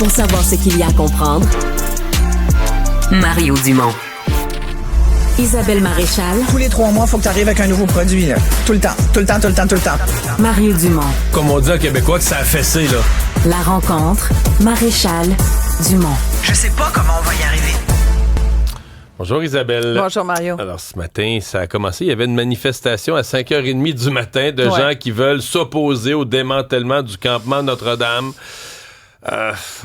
Pour savoir ce qu'il y a à comprendre, Mario Dumont. Isabelle Maréchal. Tous les 3 mois, il faut que tu arrives avec un nouveau produit. Là. Tout le temps. Mario Dumont. Comme on dit en québécois que ça a fessé, là. La rencontre, Maréchal Dumont. Je sais pas comment on va y arriver. Bonjour Isabelle. Bonjour Mario. Alors ce matin, ça a commencé. Il y avait une manifestation à 5h30 du matin de gens qui veulent s'opposer au démantèlement du campement Notre-Dame.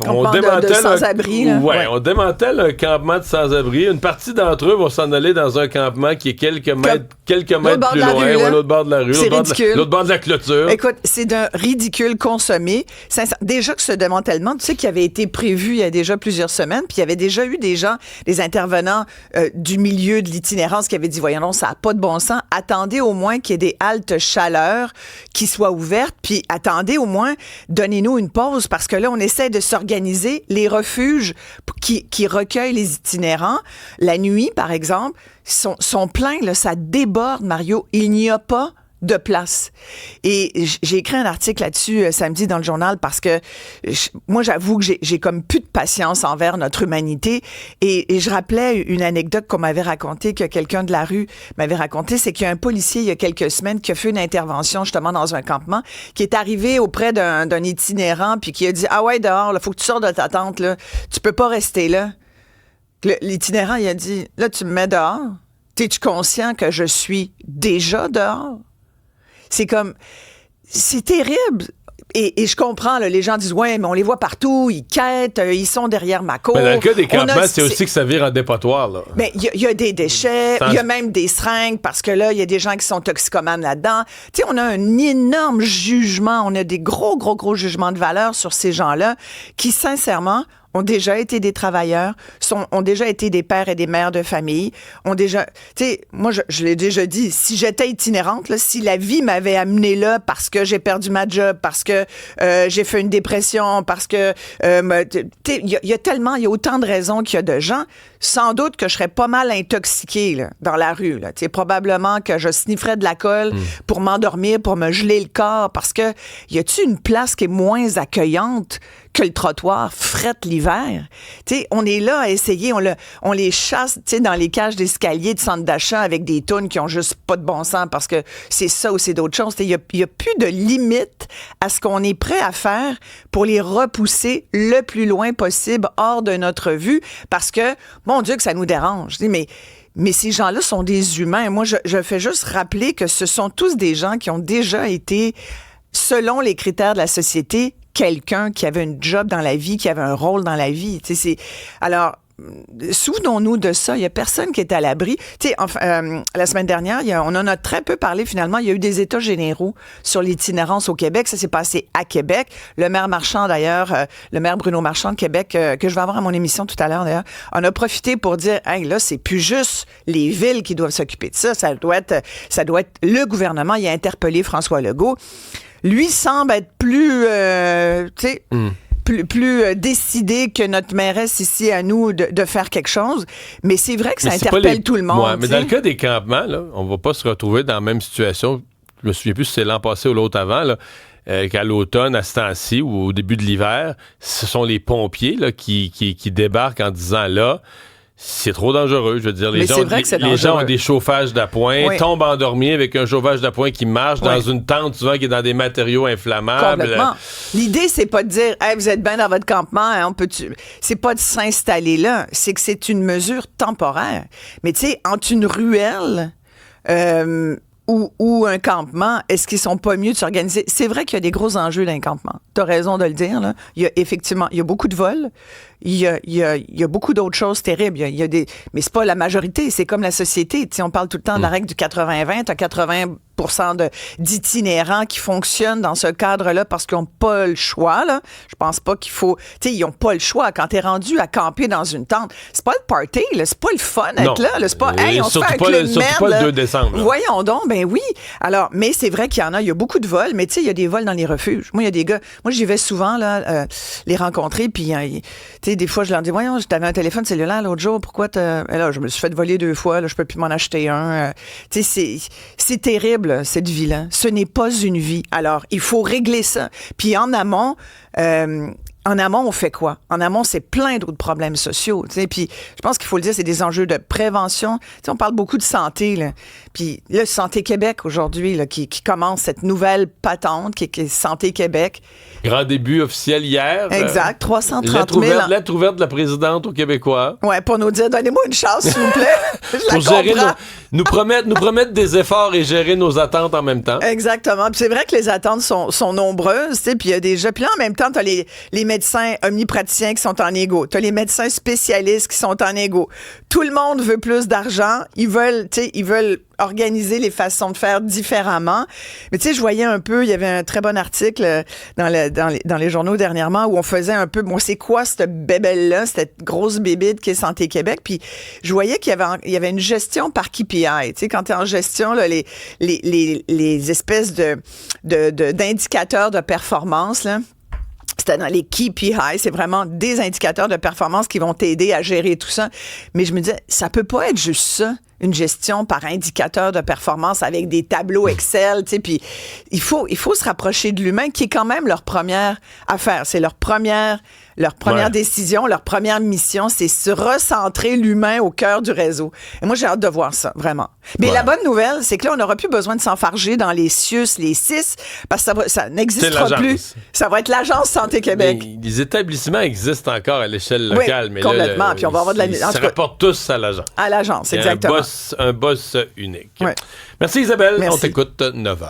On démantèle de sans-abri. On démantèle un campement de sans-abri. Une partie d'entre eux vont s'en aller dans un campement qui est quelques mètres plus loin, l'autre bord de la rue, l'autre bord de la clôture. Écoute, c'est d'un ridicule consommé. Déjà que ce démantèlement, tu sais, qui avait été prévu il y a déjà plusieurs semaines, puis il y avait déjà eu des gens, des intervenants du milieu de l'itinérance qui avaient dit, voyons, ça n'a pas de bon sens. Attendez au moins qu'il y ait des haltes chaleur qui soient ouvertes, puis attendez au moins, donnez-nous une pause, parce que là, on essaie de s'organiser. Les refuges qui recueillent les itinérants, la nuit, par exemple, sont pleins, là, ça déborde, Mario. Il n'y a pas de place. Et j'ai écrit un article là-dessus samedi dans le journal parce que moi, j'avoue que j'ai comme plus de patience envers notre humanité. Et je rappelais une anecdote qu'on m'avait racontée, que quelqu'un de la rue m'avait racontée, c'est qu'il y a un policier, il y a quelques semaines, qui a fait une intervention justement dans un campement, qui est arrivé auprès d'un itinérant, puis qui a dit « Ah ouais, dehors, il faut que tu sors de ta tente, là. Tu peux pas rester là. » L'itinérant, il a dit « Là, tu me mets dehors. T'es-tu conscient que je suis déjà dehors? » C'est terrible. Et je comprends, là, les gens disent, ouais, mais on les voit partout, ils quêtent, ils sont derrière ma cour. Mais dans le cas des campements, c'est aussi que ça vire en dépotoir, là. Mais il y a des déchets, il y a même des seringues, parce que là, il y a des gens qui sont toxicomanes là-dedans. Tu sais, on a un énorme jugement, on a des gros jugements de valeur sur ces gens-là qui, sincèrement, ont déjà été des travailleurs, ont déjà été des pères et des mères de famille, ont déjà... Tu sais, moi, je l'ai déjà dit, si j'étais itinérante, là, si la vie m'avait amenée là parce que j'ai perdu ma job, parce que j'ai fait une dépression, parce que... il y a autant de raisons qu'il y a de gens, sans doute que je serais pas mal intoxiquée là, dans la rue. Là. Probablement que je snifferais de la colle pour m'endormir, pour me geler le corps, parce que y a-tu une place qui est moins accueillante que le trottoir frette l'hiver? T'sais, on est là à essayer, on les chasse dans les cages d'escalier de centre d'achat avec des tounes qui ont juste pas de bon sens parce que c'est ça ou c'est d'autres choses. Il y a plus de limite à ce qu'on est prêt à faire pour les repousser le plus loin possible hors de notre vue parce que, mon Dieu, que ça nous dérange. Mais ces gens-là sont des humains. Moi, je fais juste rappeler que ce sont tous des gens qui ont déjà été, selon les critères de la société, quelqu'un qui avait une job dans la vie, qui avait un rôle dans la vie. Alors, souvenons-nous de ça. Il n'y a personne qui est à l'abri. Tu sais, la semaine dernière, on en a très peu parlé finalement. Il y a eu des états généraux sur l'itinérance au Québec. Ça s'est passé à Québec. Le maire Marchand, d'ailleurs, le maire Bruno Marchand de Québec, que je vais avoir à mon émission tout à l'heure, d'ailleurs, en a profité pour dire, hey, là, c'est plus juste les villes qui doivent s'occuper de ça. Ça doit être le gouvernement. Il a interpellé François Legault. Lui semble être plus, plus décidé que notre mairesse ici à nous de faire quelque chose. Mais c'est vrai que ça interpelle tout le monde. Ouais, mais dans le cas des campements, là, on va pas se retrouver dans la même situation. Je me souviens plus si c'est l'an passé ou l'autre avant, là, qu'à l'automne, à ce temps-ci, ou au début de l'hiver, ce sont les pompiers là, qui débarquent en disant là, c'est trop dangereux. Je veux dire, les gens ont des chauffages d'appoint, tombent endormis avec un chauffage d'appoint qui marche dans une tente, souvent qui est dans des matériaux inflammables. Complètement. L'idée, c'est pas de dire, hey, vous êtes bien dans votre campement, hein, c'est pas de s'installer là. C'est que c'est une mesure temporaire. Mais tu sais, entre une ruelle, ou un campement, est-ce qu'ils sont pas mieux de s'organiser? C'est vrai qu'il y a des gros enjeux d'un campement. T'as raison de le dire, là. Il y a beaucoup de vols. Il y a beaucoup d'autres choses terribles. Mais c'est pas la majorité. C'est comme la société. Tu sais, on parle tout le temps de la règle du 80-20. T'as 80% d'itinérants qui fonctionnent dans ce cadre-là parce qu'ils n'ont pas le choix, là. Je pense pas qu'il faut... Tu sais, ils n'ont pas le choix. Quand t'es rendu à camper dans une tente, c'est pas le party, là. C'est pas le fun d'être là. C'est pas, hey, on se fait un clé de merde. Surtout pas le 2 décembre. Là. Voyons donc, ben oui. Alors, mais c'est vrai qu'il y en a. Il y a beaucoup de vols, mais tu sais, il y a des vols dans les refuges. Moi, il y a des gars... Moi, j'y vais souvent, là, les rencontrer, puis... tu sais, des fois, je leur dis, voyons, t'avais un téléphone cellulaire l'autre jour, pourquoi t'as... Et là, je me suis fait voler 2 fois, là, je peux plus m'en acheter un. Tu sais, c'est terrible, cette vie-là. Ce n'est pas une vie. Alors, il faut régler ça. Puis en amont, en amont, on fait quoi? En amont, c'est plein d'autres problèmes sociaux. Puis je pense qu'il faut le dire, c'est des enjeux de prévention. T'sais, on parle beaucoup de santé. Là. Puis là, Santé Québec aujourd'hui, là, qui commence cette nouvelle patente qui est Santé Québec. Grand début officiel hier. Exact, 330 000. Lettre ouverte de la présidente aux Québécois. Ouais, pour nous dire, donnez-moi une chance, s'il vous plaît. Pour gérer nous promettre des efforts et gérer nos attentes en même temps. Exactement. Puis c'est vrai que les attentes sont nombreuses, puis il y a déjà... Puis là, en même temps, t'as les médecins omnipraticiens qui sont en égo. T'as les médecins spécialistes qui sont en égo. Tout le monde veut plus d'argent. Ils veulent organiser les façons de faire différemment. Mais tu sais, je voyais un peu, il y avait un très bon article dans les journaux dernièrement où on faisait un peu, bon, c'est quoi cette bébelle-là, cette grosse bébite qui est Santé Québec? Puis je voyais qu'il y avait une gestion par KPI. Tu sais, quand tu es en gestion, là, les espèces d'indicateurs de performance, là, c'était dans les KPI, c'est vraiment des indicateurs de performance qui vont t'aider à gérer tout ça. Mais je me disais, ça peut pas être juste ça, une gestion par indicateur de performance avec des tableaux Excel, tu sais, puis il faut se rapprocher de l'humain qui est quand même leur première affaire, c'est leur première décision, leur première mission, c'est se recentrer l'humain au cœur du réseau. Et moi, j'ai hâte de voir ça, vraiment. Mais la bonne nouvelle, c'est que là, on n'aura plus besoin de s'enfarger dans les CIUS, les CIS, parce que ça n'existera plus. Ça va être l'Agence Santé Québec. Les établissements existent encore à l'échelle locale. Oui, mais complètement. Là, puis on va avoir de la... Ils se rapportent tous à l'agence. À l'agence, exactement. Un boss unique. Ouais. Merci Isabelle. Merci. On t'écoute 9h.